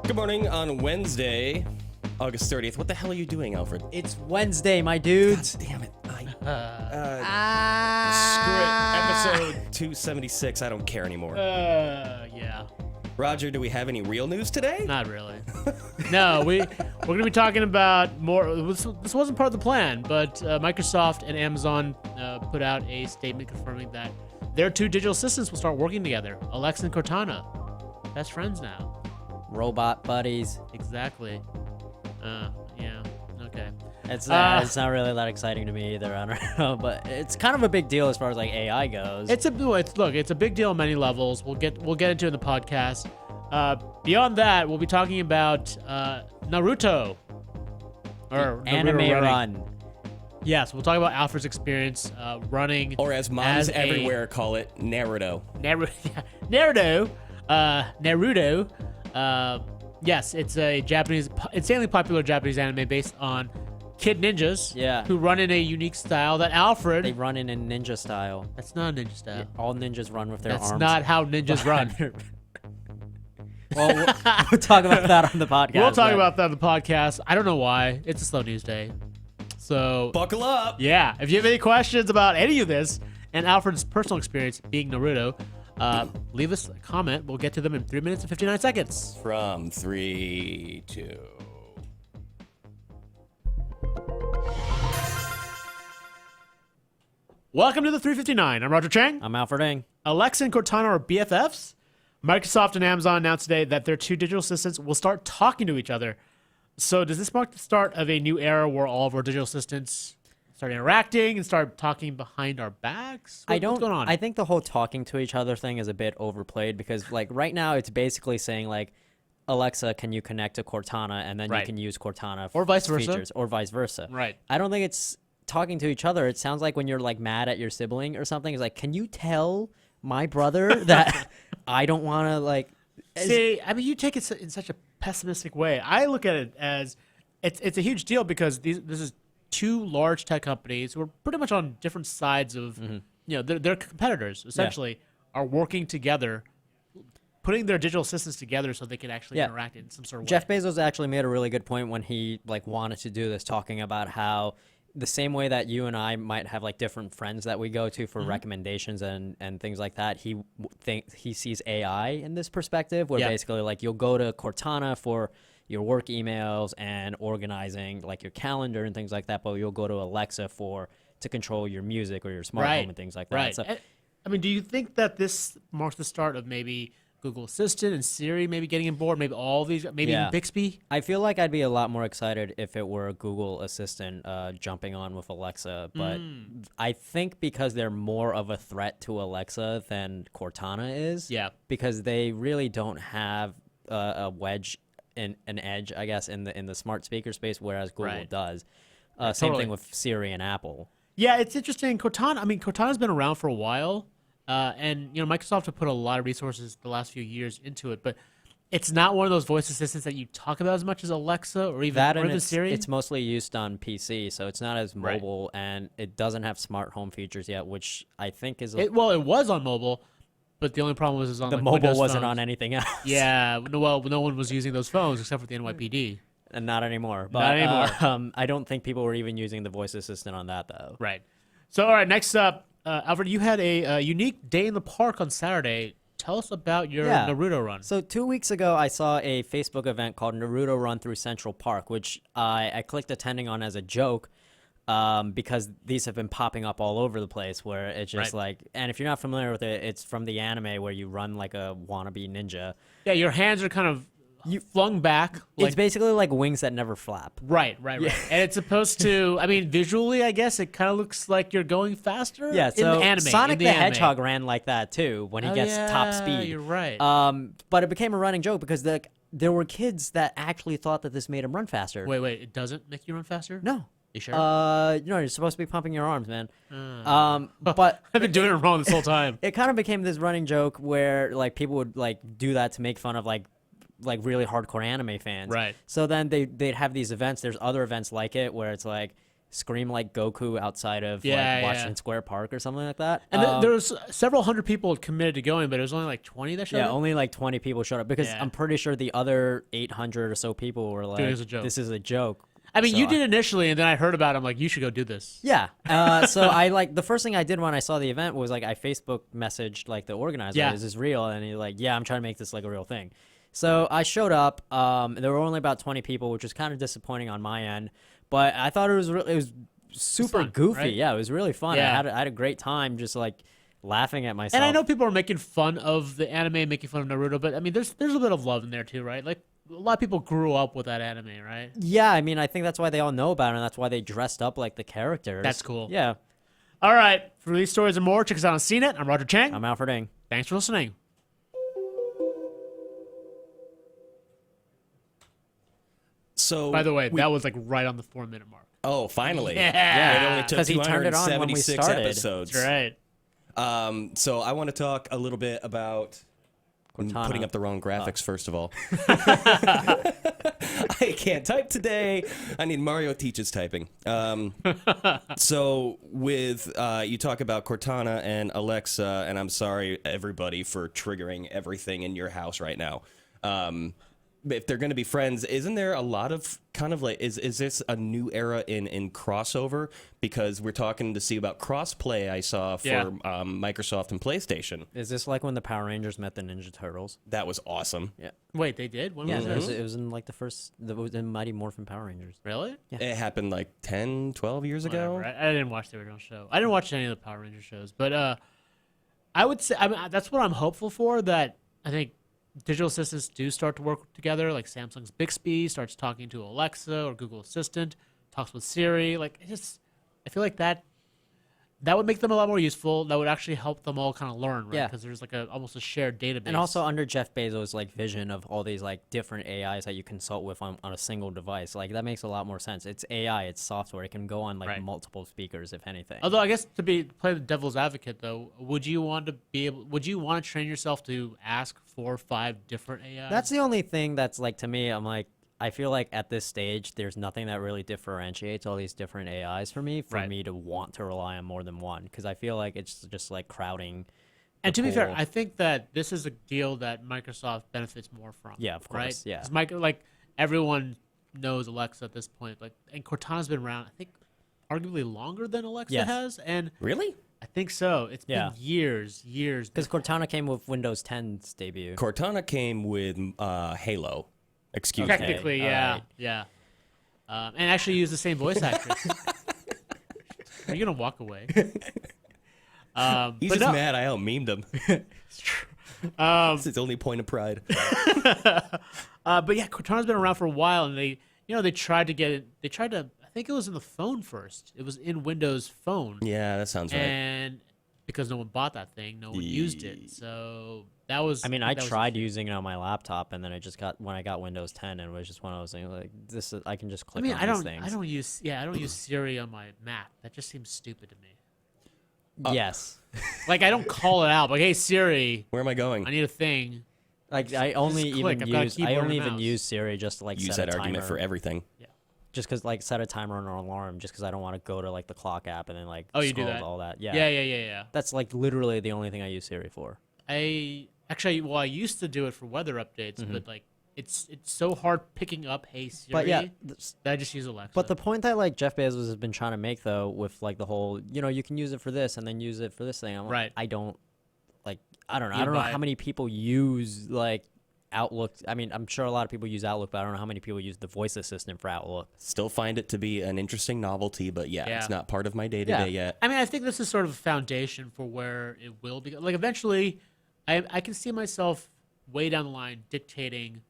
Good morning on Wednesday, August 30th. What the hell are you doing, Alfred? It's Wednesday, my dudes. God damn it. Screw it. Episode 276. I don't care anymore. Yeah. Roger, do we have any real news today? Not really. No, we're going to be talking about more. This wasn't part of the plan, but Microsoft and Amazon put out a statement confirming that their two digital assistants will start working together. Alexa and Cortana. Best friends now. Robot buddies. Exactly. Yeah. Okay. It's not really that exciting to me either. I don't know, but it's kind of a big deal as far as like AI goes. It's a big deal on many levels. We'll get into it in the podcast. Beyond that, we'll be talking about Naruto or anime Naruto run. Yes, we'll talk about Alfred's experience running, Or as moms everywhere call it, Naruto. Naruto. Yes, it's a insanely popular Japanese anime based on kid ninjas. Yeah. Who run in a unique style that Alfred. They run in a ninja style. That's not a ninja style. Yeah, all ninjas run with their That's arms. not how ninjas run. Well, we'll talk about that on the podcast. We'll talk about that on the podcast. I don't know why. It's a slow news day. So Buckle up. yeah, if you have any questions about any of this and Alfred's personal experience being Naruto, leave us a comment. We'll get to them in 3 minutes and 59 seconds. From 3, 2. Welcome to the 359. I'm Roger Cheng. I'm Alfred Ng. Alexa and Cortana are BFFs. Microsoft and Amazon announced today that their two digital assistants will start talking to each other. So does this mark the start of a new era where all of our digital assistants start interacting and start talking behind our backs? What's going on? I think the whole talking to each other thing is a bit overplayed because like right now it's basically saying like, Alexa, can you connect to Cortana? And then you can use Cortana or vice versa. features, or vice versa. Right. I don't think it's talking to each other. It sounds like when you're like mad at your sibling or something, it's like, can you tell my brother that I don't want to like... See, I mean, you take it in such a pessimistic way. I look at it as it's a huge deal because this is two large tech companies who are pretty much on different sides of, they're competitors, essentially, are working together, putting their digital assistants together so they can actually interact in some sort of way. Jeff Bezos actually made a really good point when he like wanted to do this, talking about how the same way that you and I might have like different friends that we go to for recommendations and things like that, he sees AI in this perspective where basically like you'll go to Cortana for your work emails and organizing like your calendar and things like that, but you'll go to Alexa to control your music or your smart home and things like that. Right. So, I mean, do you think that this marks the start of maybe Google Assistant and Siri maybe getting on board, maybe all these, maybe even Bixby? I feel like I'd be a lot more excited if it were a Google Assistant jumping on with Alexa, but I think because they're more of a threat to Alexa than Cortana is, because they really don't have a wedge in an edge, I guess, in the smart speaker space, whereas Google does. Same thing with Siri and Apple. Yeah, it's interesting. Cortana's been around for a while. And Microsoft have put a lot of resources the last few years into it, but it's not one of those voice assistants that you talk about as much as Alexa or even Siri. It's mostly used on PC, so it's not as mobile, and it doesn't have smart home features yet, which I think is. It was on mobile, but the only problem was on the like mobile Windows wasn't phones. on anything else. Yeah, no one was using those phones except for the NYPD. And not anymore. But, not anymore. I don't think people were even using the voice assistant on that though. Right. So all right, next up. Alfred, you had a unique day in the park on Saturday. Tell us about your Naruto run. So 2 weeks ago, I saw a Facebook event called Naruto Run Through Central Park, which I clicked attending on as a joke because these have been popping up all over the place where it's just like, and if you're not familiar with it, it's from the anime where you run like a wannabe ninja. Yeah, your hands are kind of flung back. It's basically like wings that never flap. Right. And it's supposed to, I mean, visually, I guess, it kind of looks like you're going faster. Yeah, so in the anime, Sonic the Hedgehog ran like that, too, when he gets top speed. You're right. But it became a running joke because there were kids that actually thought that this made him run faster. Wait, it doesn't make you run faster? No. You sure? You're supposed to be pumping your arms, man. But I've been doing it wrong this whole time. It kind of became this running joke where like people would like do that to make fun of like really hardcore anime fans. Right. So then they'd have these events. There's other events like it where it's like scream like Goku outside of Yeah, like yeah. Washington Square Park or something like that. And there was several hundred people committed to going, but it was only like 20 that showed yeah, up. only like 20 people showed up because Yeah. I'm pretty sure the other 800 or so people were like, Dude, it was a joke. "This is a joke." I mean, So you did initially, and then I heard about it. I'm like, you should go do this. Yeah. So I like the first thing I did when I saw the event was like I Facebook messaged like the organizer, Yeah. like, "Is this real?" And he's like, "Yeah, I'm trying to make this like a real thing." So I showed up. There were only about 20 people, which was kind of disappointing on my end, but I thought it was super fun, goofy. right? Yeah, it was really fun. Yeah. I had a great time just like laughing at myself. And I know people are making fun of the anime, making fun of Naruto, but I mean, there's a bit of love in there too, right? Like a lot of people grew up with that anime, right? Yeah, I mean, I think that's why they all know about it, and that's why they dressed up like the characters. That's cool. Yeah. All right, for these stories and more, check us out on CNET. I'm Roger Cheng. I'm Alfred Ng. Thanks for listening. So, By the way, that was like right on the 4-minute mark. oh, finally. Yeah. It only took 'Cause he turned it on when we 276 started. episodes. That's right. So I want to talk a little bit about I'm Cortana. putting up the wrong graphics, first of all. I can't type today. I need Mario teaches typing. So with you talk about Cortana and Alexa, and I'm sorry, everybody, for triggering everything in your house right now. If they're going to be friends, isn't there a lot of kind of like, is this a new era in crossover? Because we're talking to see about crossplay I saw for Yeah. Microsoft and PlayStation. Is this like when the Power Rangers met the Ninja Turtles? That was awesome. Yeah. Wait, they did? When Yeah, was it was in like it was in Mighty Morphin Power Rangers. Really? It happened like 10, 12 years ago. Whatever. I didn't watch the original show. I didn't watch any of the Power Ranger shows, but I would say that's what I'm hopeful for. That I think digital assistants do start to work together. Like Samsung's Bixby starts talking to Alexa, or Google Assistant talks with Siri. Like I feel like that would make them a lot more useful. That would actually help them all kind of learn, right? Yeah. Because there's like almost a shared database. And also under Jeff Bezos' like vision of all these like different AIs that you consult with on a single device, like that makes a lot more sense. It's AI, it's software. It can go on like Right. multiple speakers, if anything. Although I guess play the devil's advocate though, would you want to train yourself to ask 4 or 5 different AIs? That's the only thing that's like to me. I'm like, I feel like at this stage, there's nothing that really differentiates all these different AIs for me Right. me to want to rely on more than one, because I feel like it's just like crowding. And the to be fair, pool. I think that this is a deal that Microsoft benefits more from. Yeah, of right? course, yeah. 'Cause like everyone knows Alexa at this point. Like, and Cortana's been around, I think, arguably longer than Alexa Yes. has. And Really? I think so. It's Yeah. been years. Because Cortana came with Windows 10's debut. Cortana came with Halo. Excuse me. Technically, all yeah, right. yeah. And actually use the same voice actress. Are you gonna walk away? He's but just no. mad I out-memed him. It's his only point of pride. But yeah, Cortana's been around for a while, and they tried to get it. They tried to. I think it was in the phone first. It was in Windows Phone, Yeah, that sounds right. and because no one bought that thing, no one used it. So that was. I mean, I that was- tried using it on my laptop, and then I just got when I got Windows 10, and it was just one of those things like this. I can just I click mean, on I these don't. things. I don't use. Yeah, I don't use Siri on my Mac. That just seems stupid to me. Yes, Like I don't call it out. Like, hey Siri, Where am I going? I need a thing. like I only just click. even I've got a use keyboard and a mouse. use Siri just to like Use set that a argument timer. for everything. Just because like set a timer on an alarm, just because I don't want to go to like the clock app and then like Oh, you do scroll that? all that. Yeah. Yeah. That's like literally the only thing I use Siri for. I used to do it for weather updates, but like it's so hard picking up Hey Siri. But yeah, that I just use Alexa. but the point that like Jeff Bezos has been trying to make though, with like the whole, you can use it for this and then use it for this thing. I'm like, Right. I don't like. I don't know. You I don't know buy how it. many people use like Outlook. I mean, I'm sure a lot of people use Outlook, but I don't know how many people use the voice assistant for Outlook. Still find it to be an interesting novelty, but yeah, Yeah. it's not part of my day-to-day Yeah. yet. I mean, I think this is sort of a foundation for where it will be. Like eventually, I can see myself way down the line dictating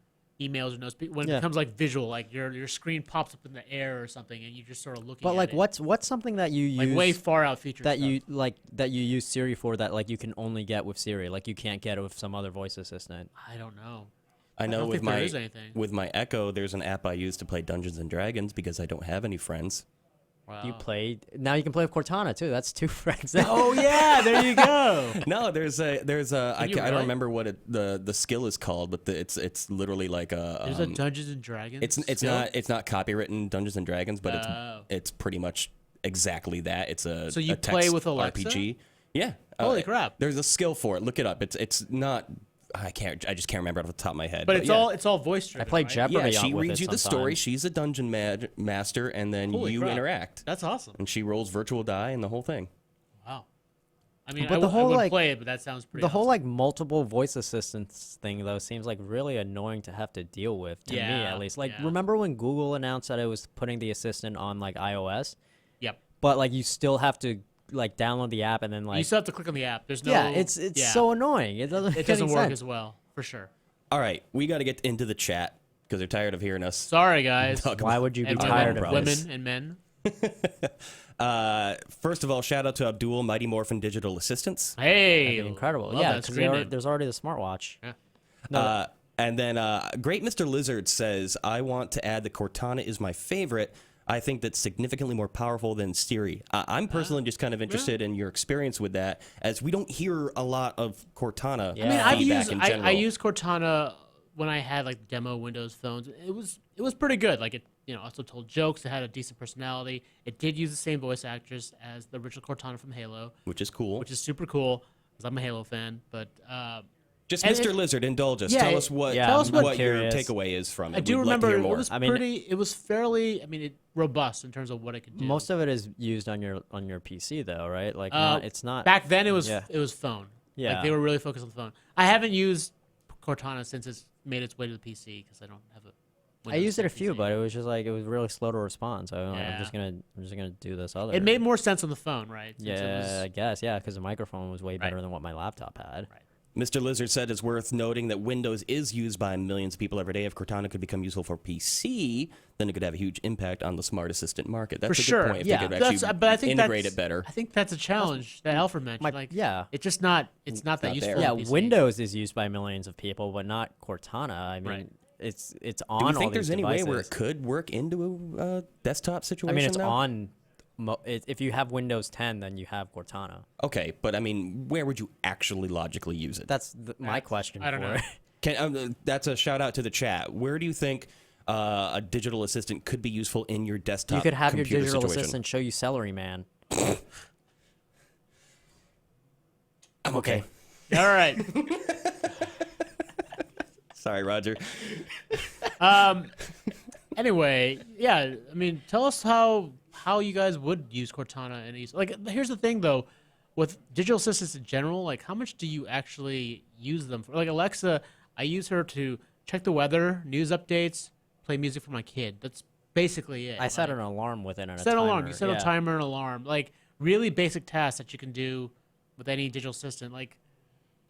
emails or notes when it Yeah. becomes like visual, like your screen pops up in the air or something, and you're just sort of looking. But at like, it. what's something that you like use way far out feature that stuff. you use Siri for that like you can only get with Siri, like you can't get it with some other voice assistant? I don't know. I know don't with think there my is anything. with my Echo, there's an app I use to play Dungeons and Dragons because I don't have any friends. Wow. You played. Now you can play with Cortana too. That's 2 friends. Oh yeah, there you go. No, there's a I you don't really? remember what the skill is called, but it's literally like a There's a Dungeons and Dragons. it's not copywritten Dungeons and Dragons, but Oh. it's pretty much exactly that. It's a So you a play text with Alexa? RPG. Yeah. Holy crap. There's a skill for it. Look it up. It's not. I just can't remember off the top of my head. But it's yeah. all voice driven. I play right? Jeopardy. Yeah, she with reads it you the story. sometimes. She's a dungeon master, and then Holy you crap. interact. That's awesome. And she rolls virtual die and the whole thing. Wow. I mean, But I the whole, wouldn't like- play it, but that sounds pretty. The whole awesome. like multiple voice assistants thing though seems like really annoying to have to deal with to me Yeah, at least. Like yeah. remember when Google announced that it was putting the assistant on like iOS, Yep. but like you still have to like download the app and then You like still have to click on the app. There's no. yeah, it's yeah. so annoying. It doesn't It make any doesn't work sense. as well, for sure. All right, we got to get into the chat because they're tired of hearing us. Sorry, guys. talk Why about- would you be And tired women, of this? women and men. First of all, shout out to Abdul, Mighty Morphin Digital Assistants. Hey, Incredible. love Yeah, that because screen name. there's already the smartwatch. Yeah. And then Great Mr. Lizard says, I want to add that Cortana is my favorite. I think that's significantly more powerful than Siri. I'm personally just kind of interested in your experience with that, as we don't hear a lot of Cortana Yeah. I mean, I've feedback used in I general. used Cortana when I had like demo Windows phones. It was pretty good. Like it, also told jokes. It had a decent personality. It did use the same voice actress as the original Cortana from Halo, which is cool. which is super cool because I'm a Halo fan. But Just and Mr. it- Lizard, indulge us. Yeah, Tell it- us what, Yeah, Tell us what, what- your curious. takeaway is from it. I do We'd like to remember hear it more. was I mean, it was fairly. I mean, it robust in terms of what it could do. Most of it is used on your PC though, right? Like it's not Back then, it was Yeah. phone. Yeah. Like they were really focused on the phone. I haven't used Cortana since it's made its way to the PC because I don't have a. I Windows used it a 10 few, PC. but it was just like it was really slow to respond. So I'm like, Yeah. I'm just gonna do this other. It made more sense on the phone, right? Since it yeah, was- I guess because the microphone was way better than what my laptop had. Right. Mr. Lizard said it's worth noting that Windows is used by millions of people every day. If Cortana could become useful for PC, then it could have a huge impact on the smart assistant market. That's For a sure. good point. If Yeah. they could That's, actually but I think integrate that's, it better. I think that's a challenge that Alfred mentioned. yeah. It's just not. It's not that not useful. there. on Yeah, the PC. Windows is used by millions of people, but not Cortana. I mean, Right. it's on Do all you think these there's any way devices. where it could work into a desktop I situation? mean, it's now? on. If you have Windows 10, then you have Cortana. Okay, but I mean, where would you actually logically use it? That's my question. I don't for know. it. That's a shout out to the chat. Where do you think a digital assistant could be useful in your desktop? You could have your computer digital situation? assistant show you Celery Man. I'm okay. All right. Sorry, Roger. Anyway, yeah. I mean, tell us how you guys would use Cortana and like. Here's the thing, though, with digital assistants in general. Like, how much do you actually use them for? Like Alexa, I use her to check the weather, news updates, play music for my kid. That's basically it. I set Like, an alarm with it and a set an timer. alarm. You set yeah. a timer and alarm. Like really basic tasks that you can do with any digital assistant. Like,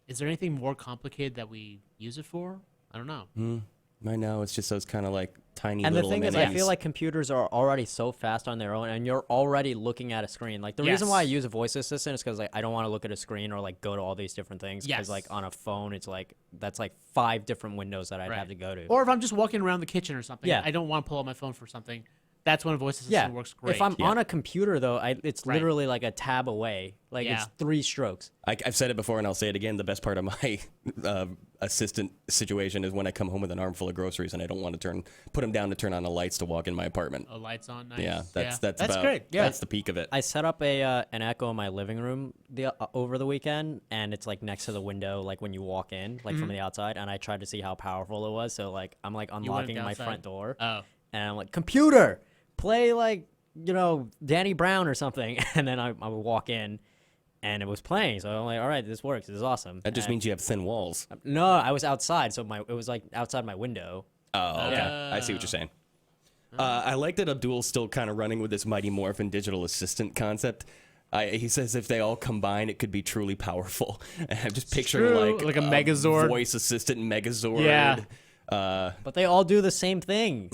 is there anything more complicated that we use it for? I don't know. Right now, it's just those kind of like tiny And the little thing is, I amenities. feel like computers are already so fast on their own, and you're already looking at a screen. Like the reason why I Yes. use a voice assistant is because like I don't want to look at a screen or like go to all these different things. Because Yes. like on a phone, it's like that's like 5 different windows that I'd Right. have to go to. Or if I'm just walking around the kitchen or something, Yeah. I don't want to pull out my phone for something. That's when a voice assistant yeah, works great. if I'm on a computer though, it's Right. literally like a tab away. Like it's Yeah. 3 strokes. I've said it before and I'll say it again. The best part of my assistant situation is when I come home with an armful of groceries and I don't want to put them down to turn on the lights to walk in my apartment. lights on, nice. Yeah, that's about, great. Yeah, that's the peak of it. I set up an Echo in my living room over the weekend, and it's like next to the window, like when you walk in, like from the outside. And I tried to see how powerful it was. So like I'm like unlocking my outside? front door, Oh. and I'm like, computer, play like Danny Brown or something. And then I would walk in, and it was playing. So I'm like, all right, this works. This is awesome. That just And- means you have thin walls. no, I was outside, so it was like outside my window. Oh, okay. I see what you're saying. I like that Abdul's still kind of running with this Mighty Morphin digital assistant concept. He says if they all combine, it could be truly powerful. I'm just picturing true, like a Megazord. voice assistant Megazord. Yeah. But they all do the same thing.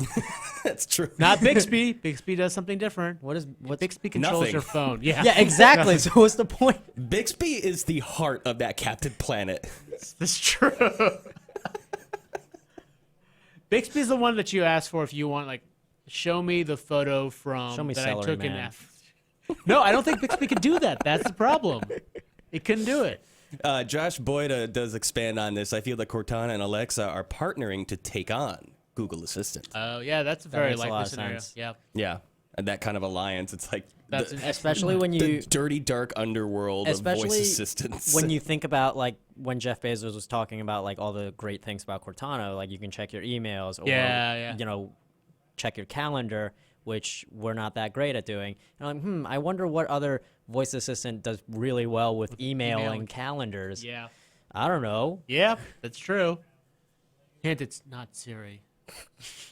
That's true. Not Bixby. Bixby does something different. What Bixby controls Nothing. your phone. Yeah, Yeah, exactly. So what's the point? Bixby is the heart of that Captain Planet. that's true. Bixby's the one that you ask for if you want like show me the photo from Show me that I Celery took in Man. F. No, I don't think Bixby could do that. That's the problem. It couldn't do it. Josh Boyda does expand on this. I feel that Cortana and Alexa are partnering to take on Google Assistant. Oh, yeah, that's a very makes a likely lot of scenario. sense. Yeah. Yeah, and that kind of alliance. It's like That's Especially when the you dirty, dark underworld of voice especially assistants. when you think about like when Jeff Bezos was talking about like all the great things about Cortana, like you can check your emails or Yeah. you know, check your calendar, which we're not that great at doing. And I'm I wonder what other voice assistant does really well with email email. and calendars. Yeah. I don't know. Yeah, that's true. Hint, it's not Siri.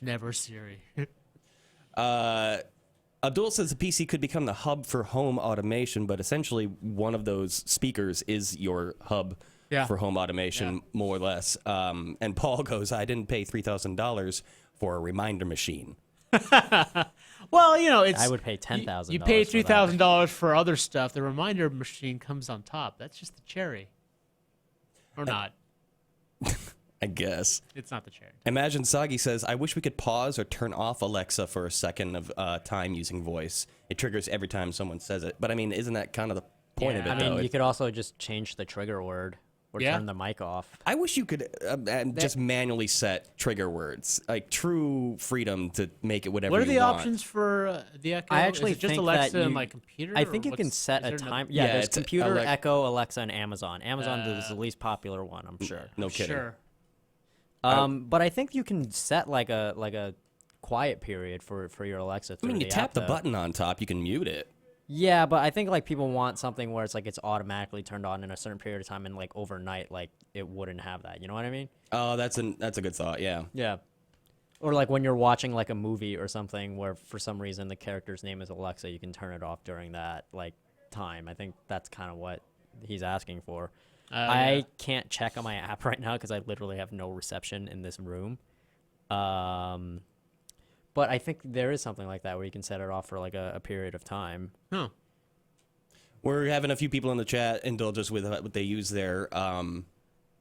Never Siri. Abdul says the PC could become the hub for home automation, but essentially one of those speakers is your hub Yeah. for home automation, Yeah. more or less. And Paul goes, I didn't pay $3,000 for a reminder machine. Well, you know, it's I would pay $10,000. You pay for that. $3,000 for other stuff. The reminder machine comes on top. That's just the cherry. Or not. I guess. It's not the cherry. Imagine Sagi says, I wish we could pause or turn off Alexa for a second of time using voice. It triggers every time someone says it. But I mean, isn't that kind of the point of Yeah. it, I though? mean, you could also just change the trigger word or Yeah. turn the mic off. I wish you could just manually set trigger words, like true freedom to make it whatever What are you the want. options for the Echo? I actually Is it just think Alexa that and you- like computer? I or think you can what's- set is a there another- time. Yeah, Yeah, there's it's computer, Alec- Echo, Alexa, and Amazon. Amazon is the least popular one, I'm sure. No kidding. Sure. But I think you can set like a quiet period for your Alexa. I Through mean, you the tap app, the though. button on top, you can mute it. Yeah, but I think like people want something where it's like it's automatically turned on in a certain period of time, and like overnight, like it wouldn't have that. You know what I mean? Oh, that's a good thought. Yeah. Yeah. Or like when you're watching like a movie or something where for some reason the character's name is Alexa, you can turn it off during that like time. I think that's kind of what he's asking for. I Yeah. can't check on my app right now because I literally have no reception in this room. But I think there is something like that where you can set it off for like a period of time. Huh. We're having a few people in the chat indulge us with what they use their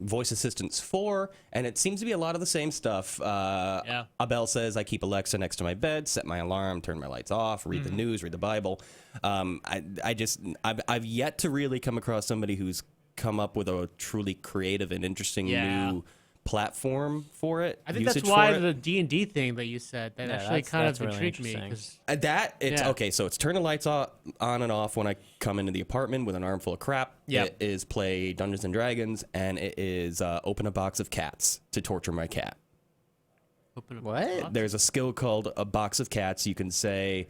voice assistants for, and it seems to be a lot of the same stuff. Yeah. Abel says, I keep Alexa next to my bed, set my alarm, turn my lights off, read the news, read the Bible. I've yet to really come across somebody who's come up with a truly creative and interesting Yeah. new platform for it. I think usage that's why for it. the D&D thing that you said, that Yeah, actually that's- kind that's of really intrigued me. interesting. 'Cause That it's Yeah. okay. So it's turn the lights on and off when I come into the apartment with an armful of crap. Yep. It is play Dungeons and Dragons, and it is open a box of cats to torture my cat. open up What? the box. There's a skill called a box of cats. You can say,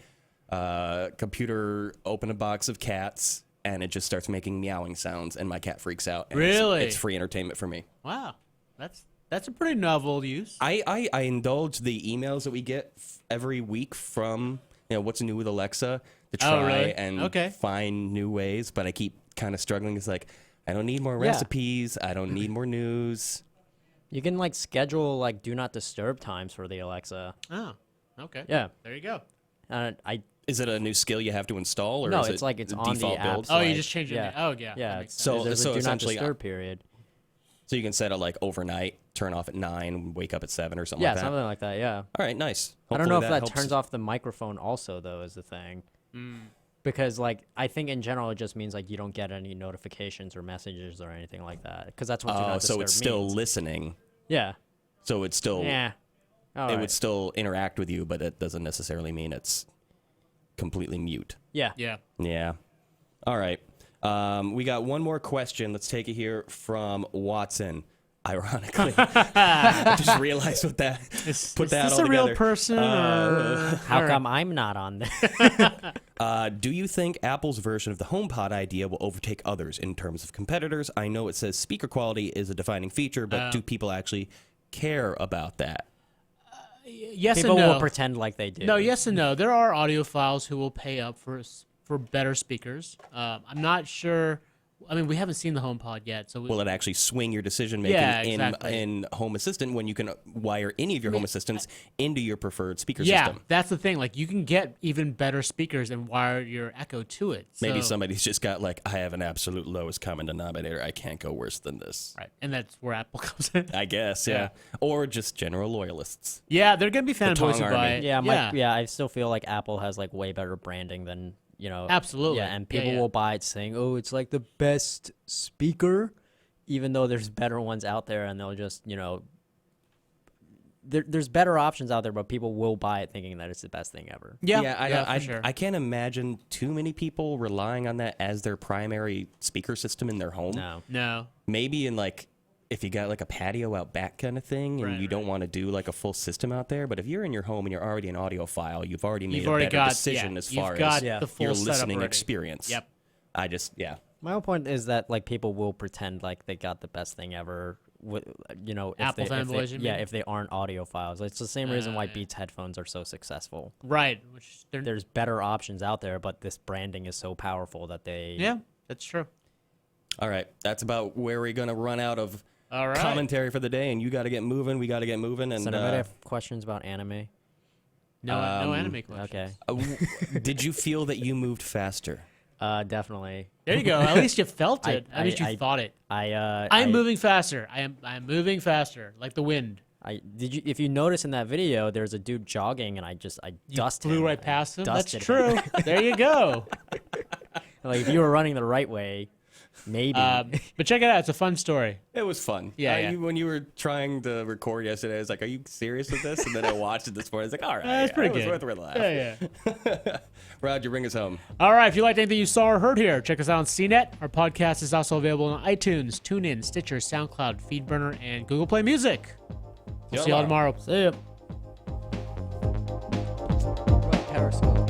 computer, open a box of cats, and it just starts making meowing sounds, and my cat freaks out. And Really? It's free entertainment for me. Wow. That's a pretty novel use. I indulge the emails that we get every week from what's new with Alexa to try Oh, really? and Okay. find new ways, but I keep kind of struggling. It's like I don't need more recipes. I don't need more news. You can like schedule like do not disturb times for the Alexa. Oh, okay. Yeah. There you go. I Is it a new skill you have to install, or No, is it's it like it's the on the default app. build? Oh, you like, just changed it. yeah. Oh, yeah. Yeah. That makes sense. So- there's so a do not essentially, disturb period. So you can set it like overnight, turn off at 9, wake up at 7 or something Yeah, like that. something like that. Yeah. All right, nice. I don't know if Hopefully that helps. turns off the microphone also though is the thing. Mm. Because like I think in general it just means like you don't get any notifications or messages or anything like that. Because that's what do Oh, not so disturb it's still means. listening. Yeah. So it's still Yeah. All it right. would still interact with you, but it doesn't necessarily mean it's completely mute. Yeah. Yeah. Yeah. All right. We got one more question. Let's take it here from Watson. Ironically, I just realized what that put Is that this all a real together. person? Or... How All come I'm not on there? Do you think Apple's version of the HomePod idea will overtake others in terms of competitors? I know it says speaker quality is a defining feature, but do people actually care about that? Yes People and no. will pretend like they do. No, yes and no. There are audiophiles who will pay up for better speakers. I'm not sure I mean, we haven't seen the HomePod yet, so Will it actually swing your decision making Yeah, exactly. in Home Assistant when you can wire any of your Home Assistants into your preferred speaker yeah, system? that's the thing. Like, you can get even better speakers and wire your Echo to it. Maybe So- somebody's just got like, I have an absolute lowest common denominator. I can't go worse than this. right, and that's where Apple comes in. I guess, yeah. Or just general loyalists. Yeah, they're gonna be fanboys Tong who buy Army. it. Yeah, I still feel like Apple has like way better branding than Absolutely. Yeah, and Yeah, people yeah. will buy it saying, "Oh, it's like the best speaker," even though there's better ones out there, and they'll just there's better options out there, but people will buy it thinking that it's the best thing ever. Yeah, for sure. I can't imagine too many people relying on that as their primary speaker system in their home. No. Maybe in like, if you got like a patio out back kind of thing and Right, you don't want to do like a full system out there, but if you're in your home and you're already an audiophile, you've already made You've a already better got decision yeah, as you've far got as the full your setup listening already. experience. Yep. My whole point is that like people will pretend like they got the best thing ever. If Apple fanboys, you mean? if they aren't audiophiles. It's the same reason why Beats headphones are so successful. Right. Which There's better options out there, but this branding is so powerful that they yeah, that's true. All right. That's about where we're going to run out of All right. commentary for the day, and you got to get moving. We got to get moving. And So anybody have questions about anime? No anime questions. Okay. did you feel that you moved faster? Definitely. There you go. At least you felt it. At I- least you I- thought it. I'm moving faster. I am moving faster, like the wind. If you notice in that video, there's a dude jogging, and I dusted Flew him. right past him. That's dusted true. him. There you go. Like if you were running the right way, maybe. But check it out. It's a fun story. It was fun. Yeah. When you were trying to record yesterday, I was like, "Are you serious with this?" And then I watched it this morning. I was like, "All right, That's pretty it good. was worth a laugh." Yeah. Roger, bring us home. All right. If you liked anything you saw or heard here, check us out on CNET. Our podcast is also available on iTunes, TuneIn, Stitcher, SoundCloud, FeedBurner, and Google Play Music. We'll see y'all tomorrow. See ya. Periscope.